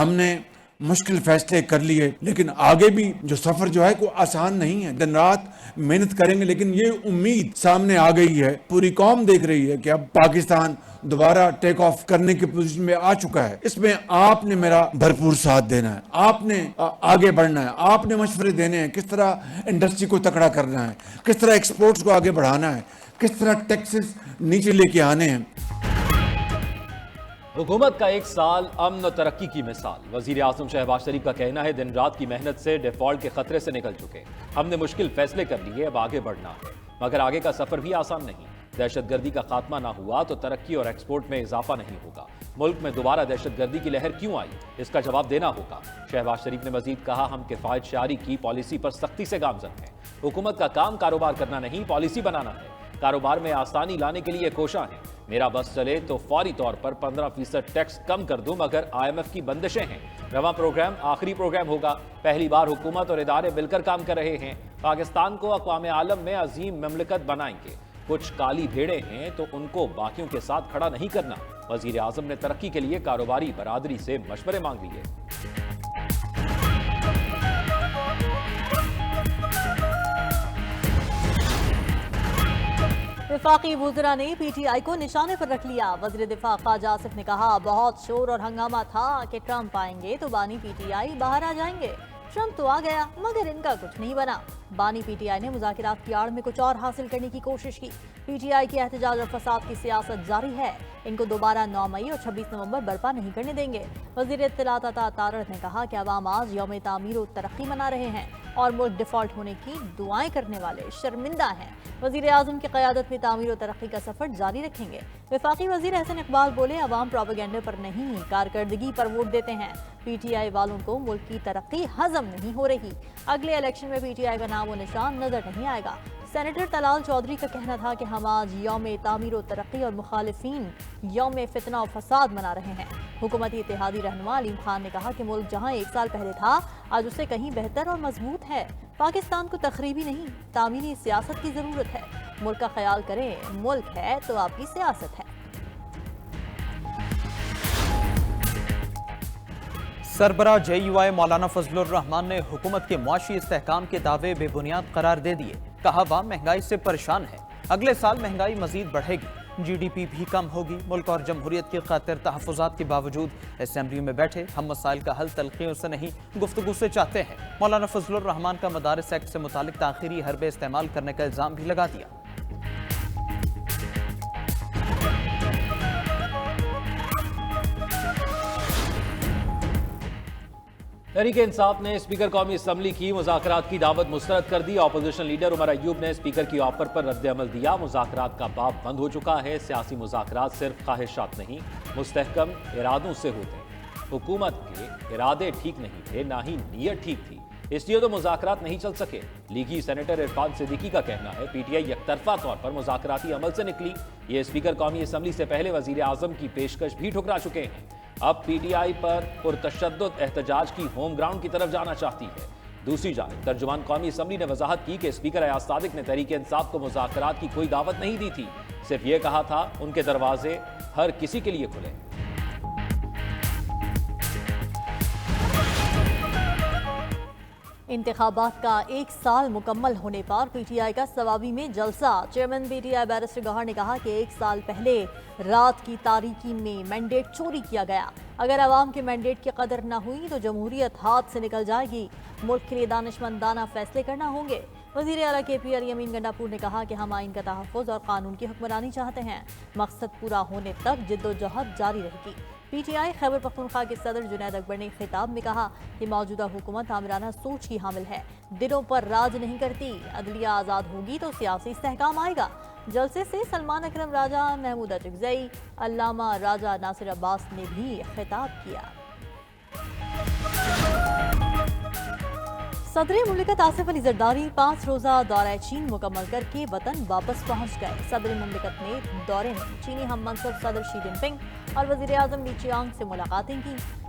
ہم نے مشکل فیصلے کر لیے، لیکن آگے بھی جو سفر جو ہے کوئی آسان نہیں ہے، دن رات محنت کریں گے، لیکن یہ امید سامنے آ گئی ہے، پوری قوم دیکھ رہی ہے کہ اب پاکستان دوبارہ ٹیک آف کرنے کی پوزیشن میں آ چکا ہے۔ اس میں آپ نے میرا بھرپور ساتھ دینا ہے، آپ نے آگے بڑھنا ہے، آپ نے مشورے دینے ہیں، کس طرح انڈسٹری کو تکڑا کرنا ہے، کس طرح ایکسپورٹس کو آگے بڑھانا ہے، کس طرح ٹیکسز نیچے لے کے آنے ہیں۔ حکومت کا ایک سال امن و ترقی کی مثال۔ وزیر اعظم شہباز شریف کا کہنا ہے دن رات کی محنت سے ڈیفالٹ کے خطرے سے نکل چکے، ہم نے مشکل فیصلے کر لیے، اب آگے بڑھنا ہے، مگر آگے کا سفر بھی آسان نہیں۔ دہشت گردی کا خاتمہ نہ ہوا تو ترقی اور ایکسپورٹ میں اضافہ نہیں ہوگا۔ ملک میں دوبارہ دہشت گردی کی لہر کیوں آئی، اس کا جواب دینا ہوگا۔ شہباز شریف نے مزید کہا ہم کفایت شعاری کی پالیسی پر سختی سے گامزن ہیں۔ حکومت کا کام کاروبار کرنا نہیں، پالیسی بنانا ہے۔ کاروبار میں آسانی لانے کے لیے کوشاں ہیں۔ میرا بس چلے تو فوری طور پر 15% ٹیکس کم کر دوں، مگر IMF کی بندشیں ہیں۔ رواں پروگرام آخری پروگرام ہوگا۔ پہلی بار حکومت اور ادارے مل کر کام کر رہے ہیں۔ پاکستان کو اقوام عالم میں عظیم مملکت بنائیں گے۔ کچھ کالی بھیڑیں ہیں تو ان کو باقیوں کے ساتھ کھڑا نہیں کرنا۔ وزیر اعظم نے ترقی کے لیے کاروباری برادری سے مشورے مانگ لیے۔ وفاقی وزراء نے PTI کو نشانے پر رکھ لیا۔ وزیر دفاع خواجہ آصف نے کہا بہت شور اور ہنگامہ تھا کہ ٹرمپ آئیں گے تو بانی PTI باہر آ جائیں گے۔ ٹرمپ تو آ گیا مگر ان کا کچھ نہیں بنا۔ بانی PTI نے مذاکرات کی آڑ میں کچھ اور حاصل کرنے کی کوشش کی۔ PTI کی احتجاج اور فساد کی سیاست جاری ہے، ان کو دوبارہ 9 مئی اور 26 نومبر برپا نہیں کرنے دیں گے۔ وزیر اطلاعات عطا طارت نے کہا کہ عوام آج یوم تعمیر و ترقی منا رہے ہیں اور ملک ڈیفالٹ ہونے کی دعائیں کرنے والے شرمندہ ہیں۔ وزیر اعظم کی قیادت میں تعمیر و ترقی کا سفر جاری رکھیں گے۔ وفاقی وزیر احسن اقبال بولے عوام پروپیگنڈے پر نہیں کارکردگی پر ووٹ دیتے ہیں۔ PTI والوں کو ملک کی ترقی ہضم نہیں ہو رہی۔ اگلے الیکشن میں PTI کا نام و نشان نظر نہیں آئے گا۔ سینیٹر طلال چودھری کا کہنا تھا کہ ہم آج یوم تعمیر و ترقی اور مخالفین یوم فتنہ و فساد منا رہے ہیں۔ حکومتی اتحادی رہنما علیم خان نے کہا کہ ملک جہاں ایک سال پہلے تھا آج اسے کہیں بہتر اور مضبوط ہے۔ پاکستان کو تخریبی نہیں تعمیری سیاست کی ضرورت ہے۔ ملک کا خیال کریں، ملک ہے تو آپ کی سیاست ہے۔ سربراہ JUI مولانا فضل الرحمان نے حکومت کے معاشی استحکام کے دعوے بے بنیاد قرار دے دیے۔ کہا عوام مہنگائی سے پریشان ہے، اگلے سال مہنگائی مزید بڑھے گی، GDP بھی کم ہوگی۔ ملک اور جمہوریت کی خاطر تحفظات کے باوجود اسمبلی میں بیٹھے ہم مسائل کا حل تلخیوں سے نہیں گفتگو سے چاہتے ہیں۔ مولانا فضل الرحمان کا مدارس ایکٹ سے متعلق تاخیری حربے استعمال کرنے کا الزام بھی لگا دیا۔ تحریک انصاف نے اسپیکر قومی اسمبلی کی مذاکرات کی دعوت مسترد کر دی۔ اپوزیشن لیڈر عمر ایوب نے اسپیکر کی آفر پر رد عمل دیا۔ مذاکرات کا باب بند ہو چکا ہے۔ سیاسی مذاکرات صرف خواہشات نہیں، مستحکم ارادوں سے ہوتے ہیں۔ حکومت کے ارادے ٹھیک نہیں تھے، نہ ہی نیت ٹھیک تھی، اس لیے تو مذاکرات نہیں چل سکے۔ لیگی سینیٹر عرفان صدیقی کا کہنا ہے PTI یک طرفہ طور پر مذاکراتی عمل سے نکلی۔ یہ اسپیکر قومی اسمبلی سے پہلے وزیر اعظم کی پیشکش بھی ٹھکرا چکے ہیں۔ اب PTI پر پرتشدد احتجاج کی ہوم گراؤنڈ کی طرف جانا چاہتی ہے۔ دوسری جانب ترجمان قومی اسمبلی نے وضاحت کی کہ اسپیکر ایاز صادق نے تحریک انصاف کو مذاکرات کی کوئی دعوت نہیں دی تھی، صرف یہ کہا تھا ان کے دروازے ہر کسی کے لیے کھلے۔ انتخابات کا ایک سال مکمل ہونے پر PTI کا ثوابی میں جلسہ۔ چیئرمین PTI بیرسٹر گوہر نے کہا کہ ایک سال پہلے رات کی تاریکی میں مینڈیٹ چوری کیا گیا۔ اگر عوام کے مینڈیٹ کی قدر نہ ہوئی تو جمہوریت ہاتھ سے نکل جائے گی۔ ملک کے لیے دانشمندانہ فیصلے کرنا ہوں گے۔ وزیر اعلیٰ KP علی امین گنڈاپور نے کہا کہ ہم آئین کا تحفظ اور قانون کی حکمرانی چاہتے ہیں۔ مقصد پورا ہونے تک جد و جہد جاری رہے گی۔ PTI خیبر پختونخوا کے صدر جنید اکبر نے خطاب میں کہا کہ موجودہ حکومت آمرانہ سوچ کی حامل ہے، دلوں پر راج نہیں کرتی۔ عدلیہ آزاد ہوگی تو سیاسی استحکام آئے گا۔ جلسے سے سلمان اکرم راجہ، محمود اچکزئی، علامہ راجہ ناصر عباس نے بھی خطاب کیا۔ صدر مملکت آصف علی زرداری 5 روزہ دورہ چین مکمل کر کے وطن واپس پہنچ گئے۔ صدر مملکت نے دورے میں چینی ہم منصب صدر شی جن پنگ اور وزیر اعظم لی چیانگ سے ملاقاتیں کی۔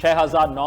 6009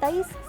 23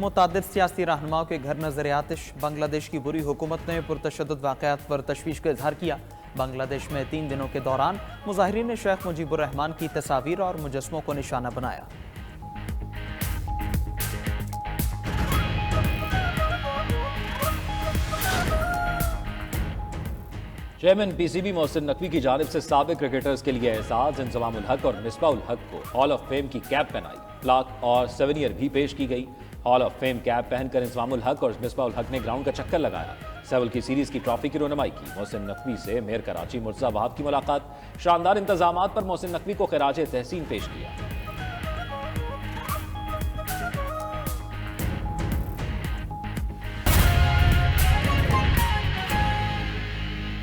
متعدد سیاسی رہنماؤں کے گھر نظر آتش، بنگلہ دیش کی بری حکومت نے پرتشدد واقعات پر تشویش کا اظہار کیا۔ بنگلہ دیش میں 3 دنوں کے دوران مظاہرین نے شیخ مجیب الرحمان کی تصاویر اور مجسموں کو نشانہ بنایا۔ Chairman P C B Mohsin Naqvi کی جانب سے سابق کرکٹرز کے لیے اعزاز، انضمام الحق اور مصباح الحق کو ہال آف فیم کی کیپ پہنائی، پلاک اور سیونیئر بھی پیش کی گئی۔ ہال آف فیم کیپ پہن کر انضمام الحق اور مصباح الحق نے گراؤنڈ کا چکر لگایا، سیول کی سیریز کی ٹرافی کی رونمائی کی۔ محسن نقوی سے میئر کراچی مرتضی وہاب کی ملاقات، شاندار انتظامات پر محسن نقوی کو خراج تحسین پیش کیا۔